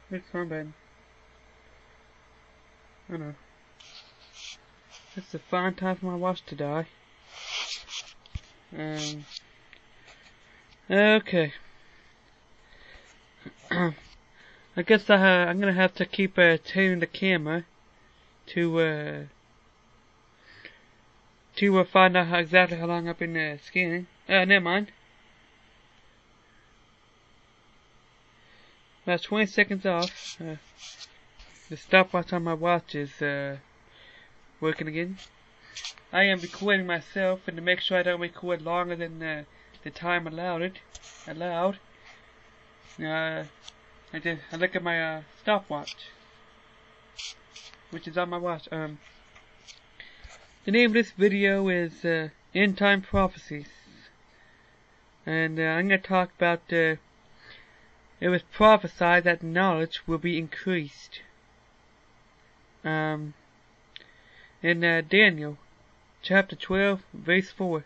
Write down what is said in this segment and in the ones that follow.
It's fine, but I don't know. It's a fine time for my watch to die. Okay. I guess I'm gonna have to keep tuning the camera to find out exactly how long I've been scanning. Never mind. About 20 seconds off. The stopwatch on my watch is working again. I am recording myself, and to make sure I don't record longer than the time allowed. I look at my stopwatch, which is on my watch. The name of this video is Times Prophecies, and I'm going to talk about it was prophesied that knowledge will be increased. In Daniel chapter 12 verse 4.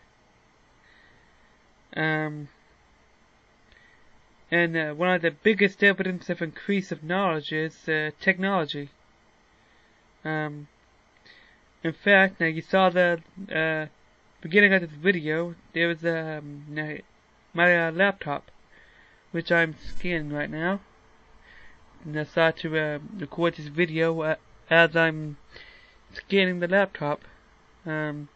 And one of the biggest evidence of increase of knowledge is technology. In fact, now you saw the beginning of this video. There was my laptop, which I'm scanning right now, and I decided to record this video as I'm scanning the laptop. If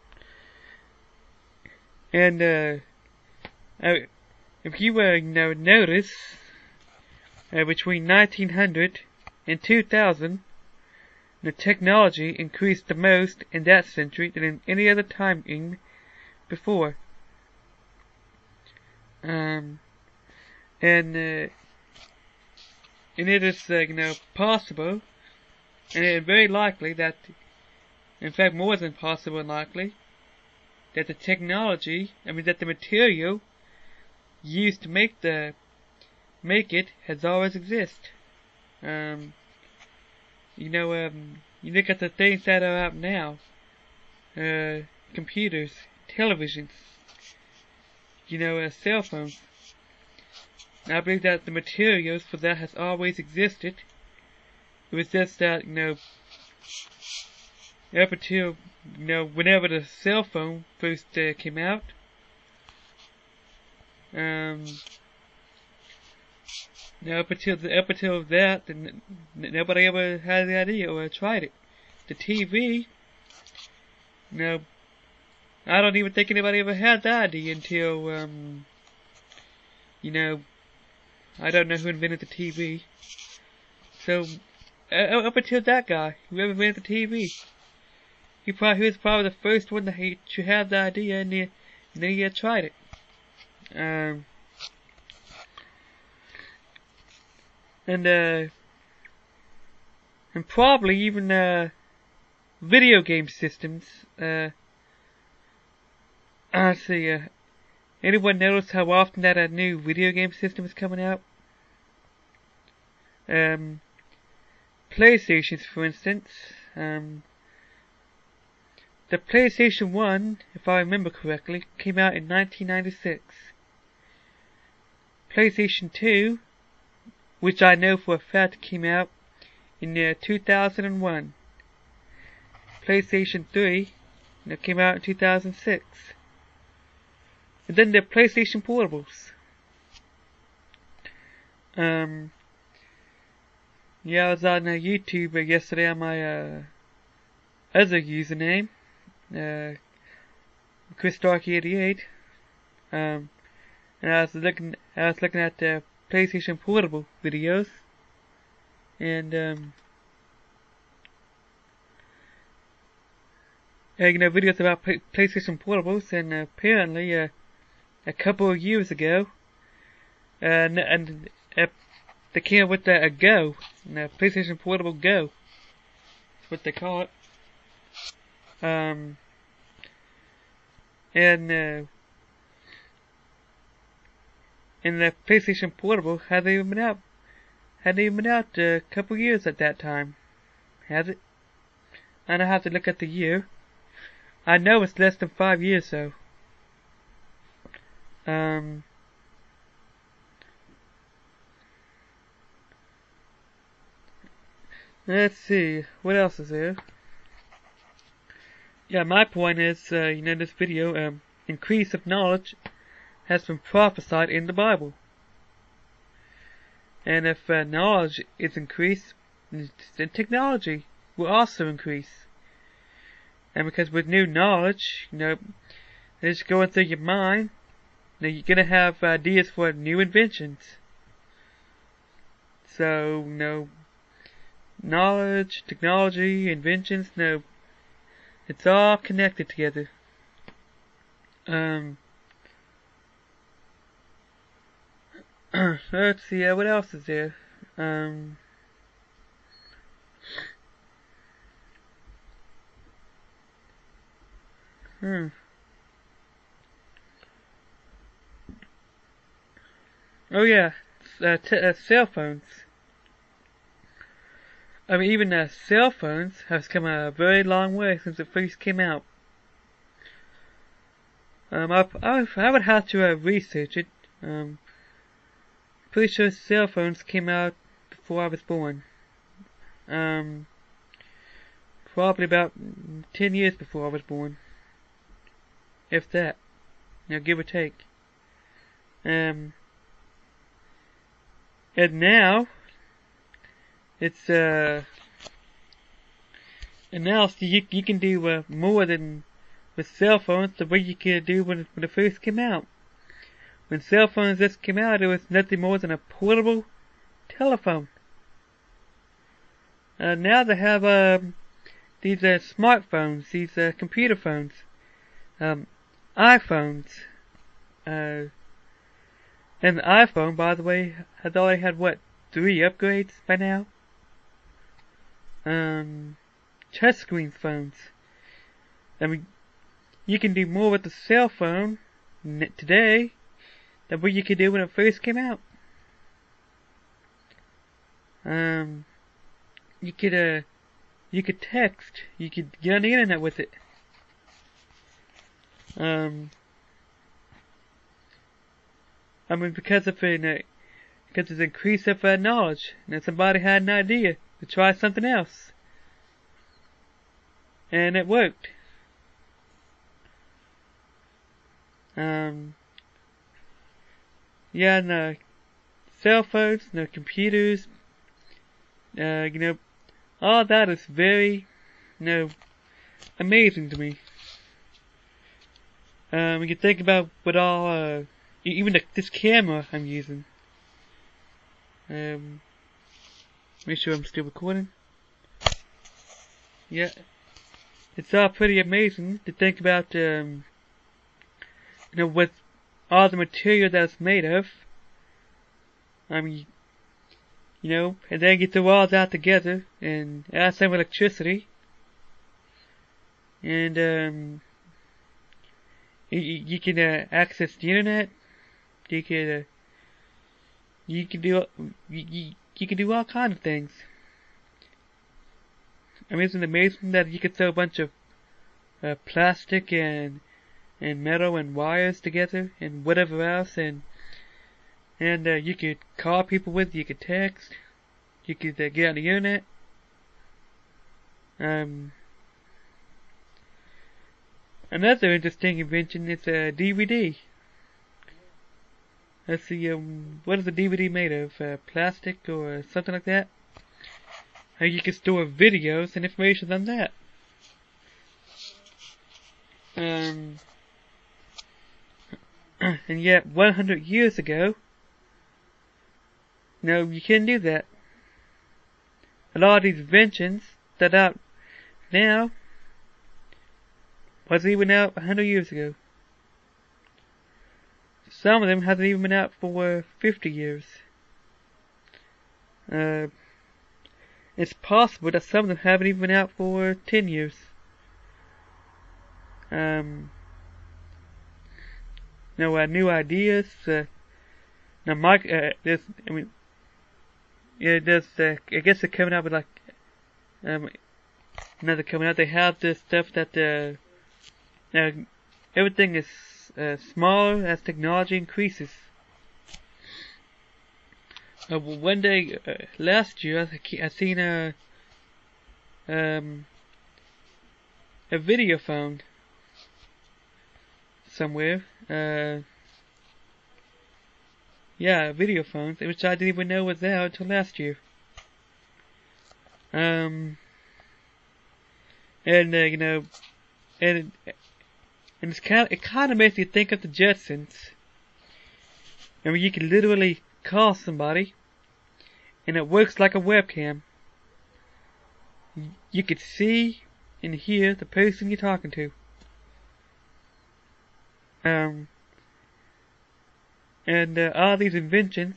you notice, between 1900 and 2000, the technology increased the most in that century than in any other time before. And it is possible, and very likely that, in fact more than possible and likely, that the technology, that the material used to make it has always existed. You look at the things that are out now, computers, televisions, cell phones. I believe that the materials for that has always existed. It was just that, up until, whenever the cell phone first came out, up until that, nobody ever had the idea or tried it. The TV, I don't even think anybody ever had the idea until, I don't know who invented the TV. So, up until that guy, whoever invented the TV, he was probably the first one to have the idea, and then he tried it. And probably even video game systems. Let's see. Anyone notice how often that a new video game system is coming out? PlayStations, for instance. The PlayStation 1, if I remember correctly, came out in 1996. PlayStation 2, which I know for a fact came out in 2001. PlayStation 3 came out in 2006. And then the PlayStation Portables. Yeah, I was on YouTube yesterday on my other username, ChrisDarky88, and I was looking at the PlayStation Portable videos, and videos about PlayStation Portables, and apparently a couple of years ago, and they came up with a Go, a PlayStation Portable Go. That's what they call it. And the PlayStation Portable hadn't even been out a couple of years at that time, has it? I don't have to look at the year. I know it's less than 5 years though. Let's see, what else is there? Yeah, my point is, this video, increase of knowledge has been prophesied in the Bible. And if knowledge is increased, then technology will also increase. And because with new knowledge, it's going through your mind, you're gonna have ideas for new inventions. So, knowledge, technology, inventions, it's all connected together. Let's see, what else is there? Oh yeah, cell phones. I mean, even cell phones have come a very long way since it first came out. I would have to research it. Pretty sure cell phones came out before I was born. Probably about 10 years before I was born. If that. Give or take. And now, it's, and now you can do more than with cell phones the way you could do when it first came out. When cell phones just came out, it was nothing more than a portable telephone. Now they have these smartphones, these computer phones, iPhones, and the iPhone, by the way, has already had 3 upgrades by now. Touchscreen phones. I mean, you can do more with the cell phone today than what you could do when it first came out. You could text, you could get on the internet with it. I mean, because of the increase of knowledge, somebody had an idea to try something else, and it worked. Yeah, and cell phones, computers, all that is very, amazing to me. You can think about what all, even this camera I'm using. Make sure I'm still recording. Yeah, it's all pretty amazing to think about, with all the material that it's made of. I mean, and then you throw all that together and add some electricity, and you can access the internet. You can do all kinds of things. I mean, isn't it amazing that you could throw a bunch of plastic and metal and wires together and whatever else, and you could call people with, you could text, you could get on the internet. Another interesting invention is a DVD. Let's see, what is a DVD made of? Plastic or something like that? You can store videos and information on that. And yet, 100 years ago, no, you can't do that. A lot of these inventions that are out now wasn't even out 100 years ago. Some of them hasn't even been out for 50 years. It's possible that some of them haven't even been out for 10 years. New ideas. I guess they're coming out with they're coming out. They have this stuff that everything is smaller as technology increases. One day last year, I seen a video phone somewhere. Yeah, video phones, which I didn't even know was there until last year. And you know, and it kind of makes you think of the Jetsons. I mean, you can literally call somebody, and it works like a webcam. You could see and hear the person you're talking to. And all these inventions,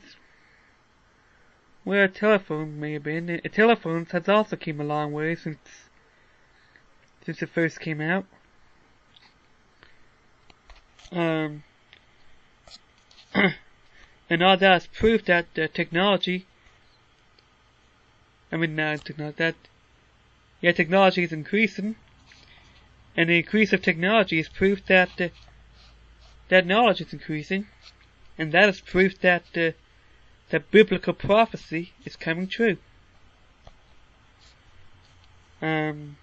well, a telephone may have been. Telephones has also came a long way since it first came out. And all that is proof that technology. Technology is increasing, and the increase of technology is proof that that knowledge is increasing, and that is proof that that biblical prophecy is coming true. And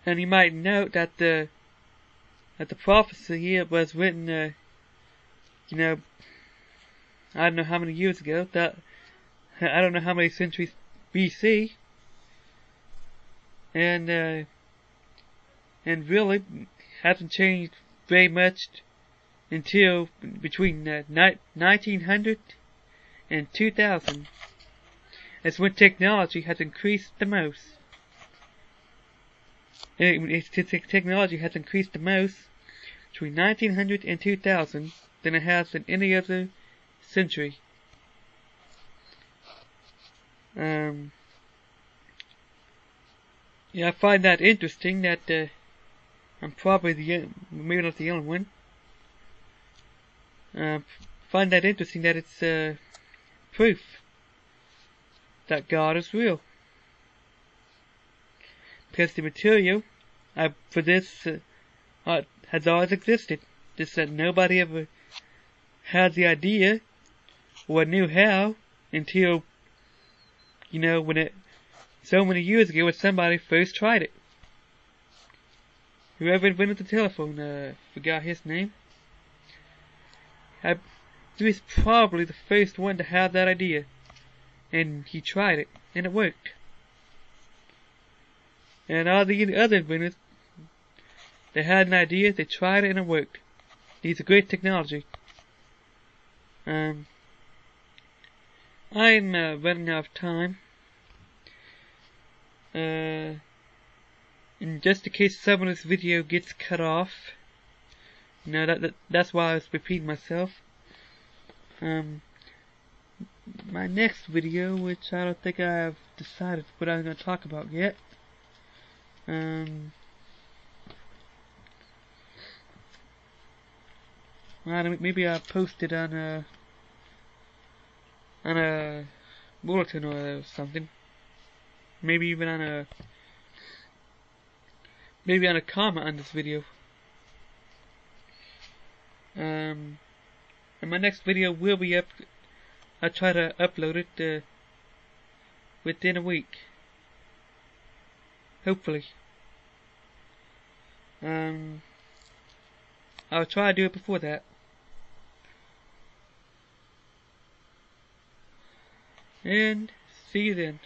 you might note that the prophecy here was written, I don't know how many years ago. I don't know how many centuries BC, and really hasn't changed very much until between 1900 and 2000. That's when technology has increased the most. Technology has increased the most between 1900 and 2000 than it has in any other century. Yeah, I find that interesting that I'm probably maybe not the only one. Find that interesting that it's proof that God is real. Because the material for this has always existed. Just that nobody ever had the idea or knew how until, when it so many years ago when somebody first tried it. Whoever invented the telephone, forgot his name. He was probably the first one to have that idea, and he tried it, and it worked. And all the other inventors, they had an idea, they tried it, and it worked. These are great technology. I'm running out of time. And just in case some of this video gets cut off, that's why I was repeating myself. My next video, which I don't think I've decided what I'm going to talk about yet. Maybe I'll post it on a bulletin or something. Maybe even on a comment on this video. And my next video will be up. I'll try to upload it within a week. Hopefully. I'll try to do it before that. And see you then.